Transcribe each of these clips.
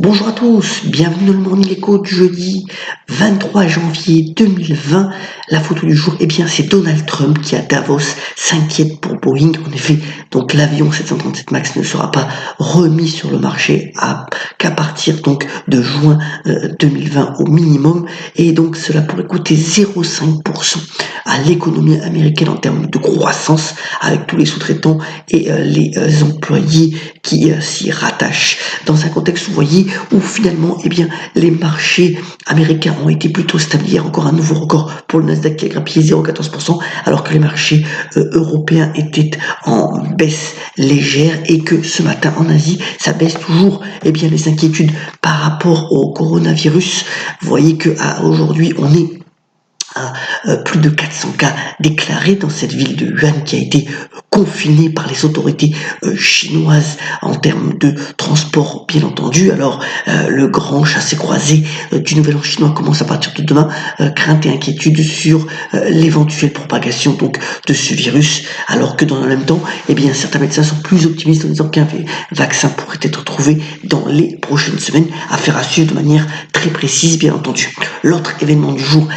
Bonjour à tous, bienvenue dans le Morning Echo du jeudi 23 janvier 2020. La photo du jour, c'est Donald Trump qui à Davos s'inquiète pour Boeing. En effet, donc l'avion 737 MAX ne sera pas remis sur le marché qu'à partir donc de juin 2020 au minimum, et donc cela pourrait coûter 0,5% à l'économie américaine en termes de croissance, avec tous les sous-traitants et les employés qui s'y rattachent. Dans un contexte, vous voyez, où finalement, les marchés américains ont été plutôt stables. Hier, encore un nouveau record pour le Nasdaq qui a grappillé 0,14%, alors que les marchés européens étaient en baisse légère, et que ce matin en Asie, ça baisse toujours. Les inquiétudes par rapport au coronavirus. Vous voyez que aujourd'hui, on est à plus de 400 cas déclarés dans cette ville de Wuhan qui a été confinée par les autorités chinoises en termes de transport, bien entendu. Alors le grand chassé-croisé du Nouvel An chinois commence à partir de demain. Crainte et inquiétude sur l'éventuelle propagation donc de ce virus, alors que dans le même temps, certains médecins sont plus optimistes en disant qu'un vaccin pourrait être trouvé dans les prochaines semaines. Affaire à suivre de manière très précise, bien entendu. L'autre événement du jour,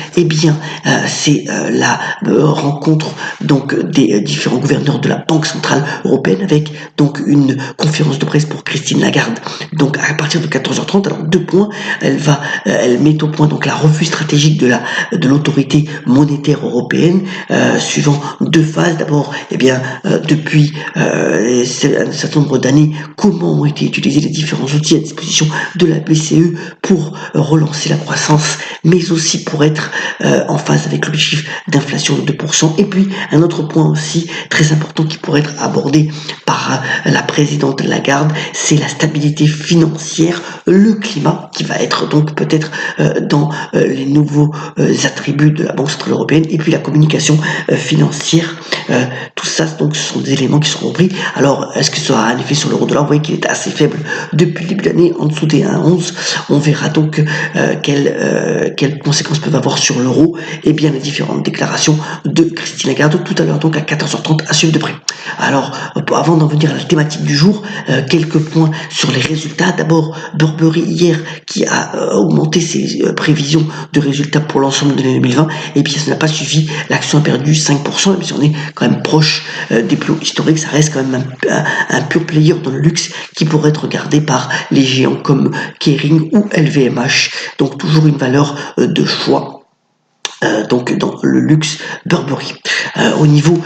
c'est la rencontre donc des différents gouverneurs de la Banque Centrale Européenne, avec donc une conférence de presse pour Christine Lagarde. Donc à partir de 14h30, alors 2 points, elle met au point donc la revue stratégique de l'autorité monétaire européenne, suivant 2 phases. D'abord, depuis un certain nombre d'années, comment ont été utilisés les différents outils à disposition de la BCE pour relancer la croissance, mais aussi pour être en phase avec l'objectif d'inflation de 2%. Et puis un autre point aussi très important qui pourrait être abordé par la présidente Lagarde, c'est la stabilité financière, le climat, qui va être donc peut-être dans les nouveaux attributs de la Banque Centrale Européenne, et puis la communication financière. Tout ça, donc, ce sont des éléments qui seront repris. Alors, est-ce que ça aura un effet sur l'euro-dollar? Vous voyez qu'il est assez faible depuis le début de l'année, en dessous des 1,11. On verra donc quelles conséquences peuvent avoir sur l'euro, les différentes déclarations de Christine Lagarde tout à l'heure, donc à 14h30, à suivre de près. Alors, avant d'en venir à la thématique du jour, quelques points sur les résultats. D'abord, Burberry hier, qui a augmenté ses prévisions de résultats pour l'ensemble de l'année 2020, ça n'a pas suffi. L'action a perdu 5%, même si on est quand même proche des plus hauts historiques. Ça reste quand même un pure player dans le luxe qui pourrait être regardé par les géants comme Kering ou LVMH. Donc toujours une valeur de choix. Donc dans le luxe Burberry. Au niveau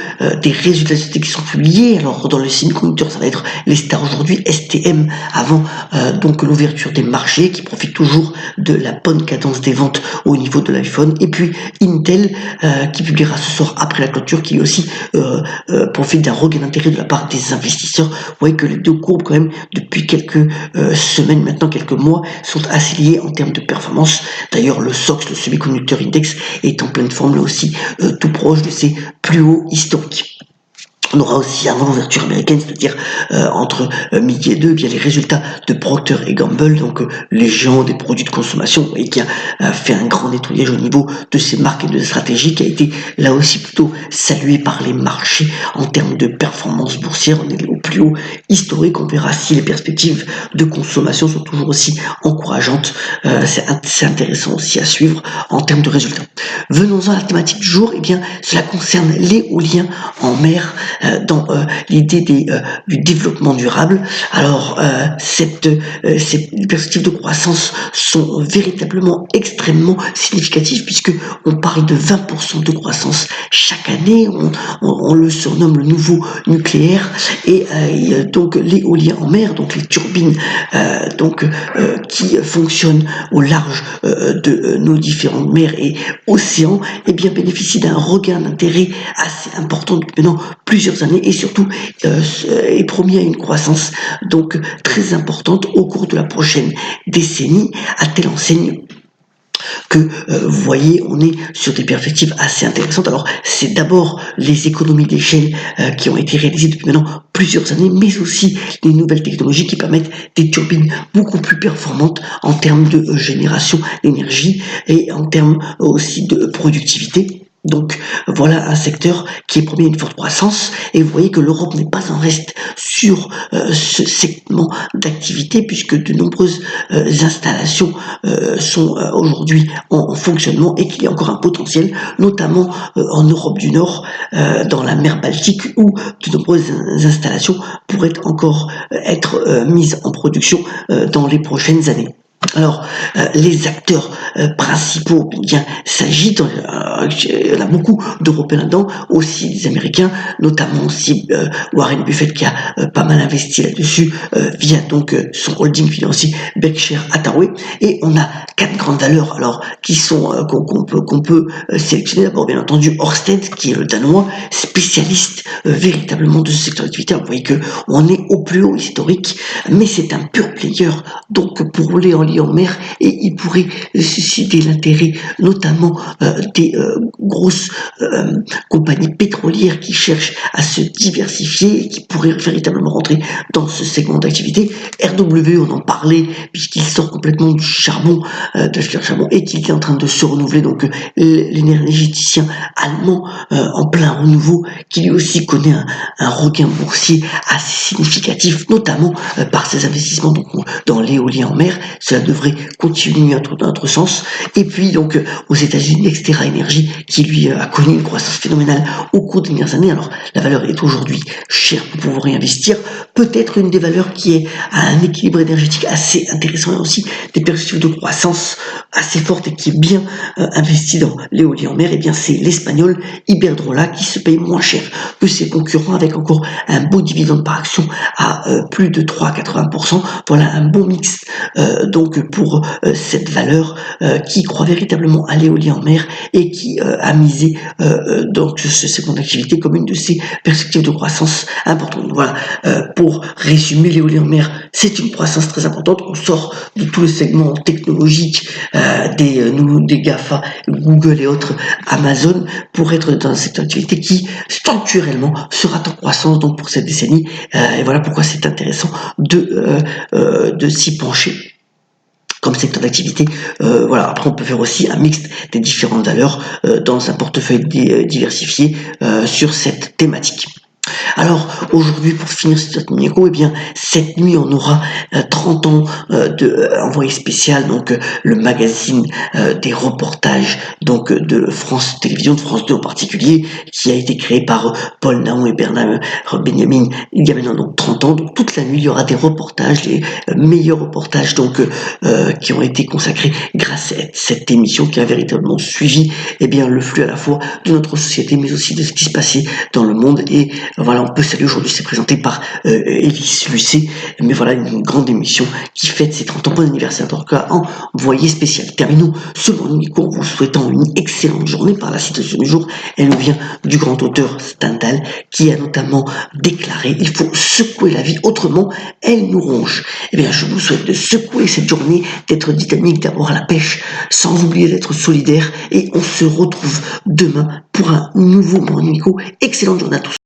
des résultats qui sont publiés, alors dans le semi-conducteur, ça va être les stars aujourd'hui, STM avant donc l'ouverture des marchés, qui profite toujours de la bonne cadence des ventes au niveau de l'iPhone, et puis Intel qui publiera ce soir après la clôture, qui aussi profite d'un regain d'intérêt de la part des investisseurs. Vous voyez que les deux courbes quand même depuis quelques semaines maintenant, quelques mois, sont assez liées en termes de performance. D'ailleurs le SOX, le semi-conducteur index, est en pleine forme là aussi, tout proche de ses plus hauts historiques. On aura aussi avant l'ouverture américaine, c'est-à-dire entre midi et 2, les résultats de Procter & Gamble, donc les géants des produits de consommation, et qui a fait un grand nettoyage au niveau de ses marques et de stratégies, qui a été là aussi plutôt salué par les marchés en termes de performance boursière. On est au plus haut historique. On verra si les perspectives de consommation sont toujours aussi encourageantes. C'est intéressant aussi à suivre en termes de résultats. Venons-en à la thématique du jour. Cela concerne l'éolien en mer, dans l'idée du développement durable. Alors ces perspectives de croissance sont véritablement extrêmement significatives, puisque on parle de 20% de croissance chaque année. On le surnomme le nouveau nucléaire, et donc l'éolien en mer, donc les turbines qui fonctionnent au large de nos différentes mers et océans, bénéficient d'un regain d'intérêt assez important depuis maintenant plusieurs années, et surtout est promis à une croissance donc très importante au cours de la prochaine décennie, à telle enseigne que vous voyez, on est sur des perspectives assez intéressantes. Alors c'est d'abord les économies d'échelle qui ont été réalisées depuis maintenant plusieurs années, mais aussi les nouvelles technologies qui permettent des turbines beaucoup plus performantes en termes de génération d'énergie et en termes aussi de productivité. Donc voilà un secteur qui est promis une forte croissance et vous voyez que l'Europe n'est pas en reste sur ce segment d'activité puisque de nombreuses installations sont aujourd'hui en fonctionnement et qu'il y a encore un potentiel, notamment en Europe du Nord, dans la mer Baltique où de nombreuses installations pourraient encore être mises en production dans les prochaines années. Alors, les acteurs principaux, bien, s'agit, il y en a beaucoup d'Européens là-dedans, aussi des Américains, notamment aussi Warren Buffett qui a pas mal investi là-dessus via donc son holding financier Berkshire Hathaway. Et on a 4 grandes valeurs, alors qui sont qu'on peut sélectionner. D'abord, bien entendu, Ørsted, qui est le Danois, spécialiste véritablement de ce secteur d'activité. Vous voyez que on est au plus haut historique, mais c'est un pur player, donc pour rouler en lit en mer, et il pourrait susciter l'intérêt notamment des grosses compagnies pétrolières qui cherchent à se diversifier et qui pourraient véritablement rentrer dans ce segment d'activité. RW, on en parlait, puisqu'il sort complètement du charbon, de la charbon, et qu'il est en train de se renouveler, donc l'énergéticien allemand en plein renouveau, qui lui aussi connaît un regain boursier assez significatif, notamment par ses investissements donc, dans l'éolien en mer. Cela devrait continuer dans notre sens. Et puis donc aux États-Unis, Nextera Energy qui lui a connu une croissance phénoménale au cours des dernières années. Alors la valeur est aujourd'hui chère pour pouvoir réinvestir. Peut-être une des valeurs qui a un équilibre énergétique assez intéressant et aussi des perspectives de croissance assez fortes et qui est bien investi dans l'éolien en mer. Et bien c'est l'espagnol Iberdrola qui se paye moins cher que ses concurrents avec encore un beau dividende par action à plus de 3,80%. Voilà un bon mix donc pour cette valeur qui croit véritablement à l'éolien en mer et qui a misé donc ce segment d'activité comme une de ses perspectives de croissance importantes. Voilà, pour résumer, l'éolien en mer, c'est une croissance très importante. On sort de tout le segment technologique des GAFA, Google et autres, Amazon, pour être dans un secteur d'activité qui structurellement sera en croissance donc pour cette décennie. Et voilà pourquoi c'est intéressant de s'y pencher comme secteur d'activité. Voilà. Après, on peut faire aussi un mix des différentes valeurs dans un portefeuille diversifié sur cette thématique. Alors aujourd'hui, pour finir cette numéro, eh bien cette nuit on aura 30 ans de envoyé spécial, donc le magazine des reportages donc de France Télévisions, de France 2 en particulier, qui a été créé par Paul Naon et Bernard Benjamin il y a maintenant donc 30 ans. Donc toute la nuit il y aura des reportages, les meilleurs reportages donc qui ont été consacrés grâce à cette émission qui a véritablement suivi eh bien le flux à la fois de notre société mais aussi de ce qui se passait dans le monde. Et voilà, on peut saluer aujourd'hui, c'est présenté par Élise Lucet, mais voilà une grande émission qui fête ses 30 ans. Bon anniversaire en tout cas, envoyé spécial. Terminons ce Nico en vous souhaitant une excellente journée. Par la citation du jour, elle nous vient du grand auteur Stendhal qui a notamment déclaré: il faut secouer la vie, autrement elle nous ronge. Eh bien je vous souhaite de secouer cette journée, d'être dynamique, d'avoir la pêche, sans oublier d'être solidaire, et on se retrouve demain pour un nouveau Nico. Excellente journée à tous.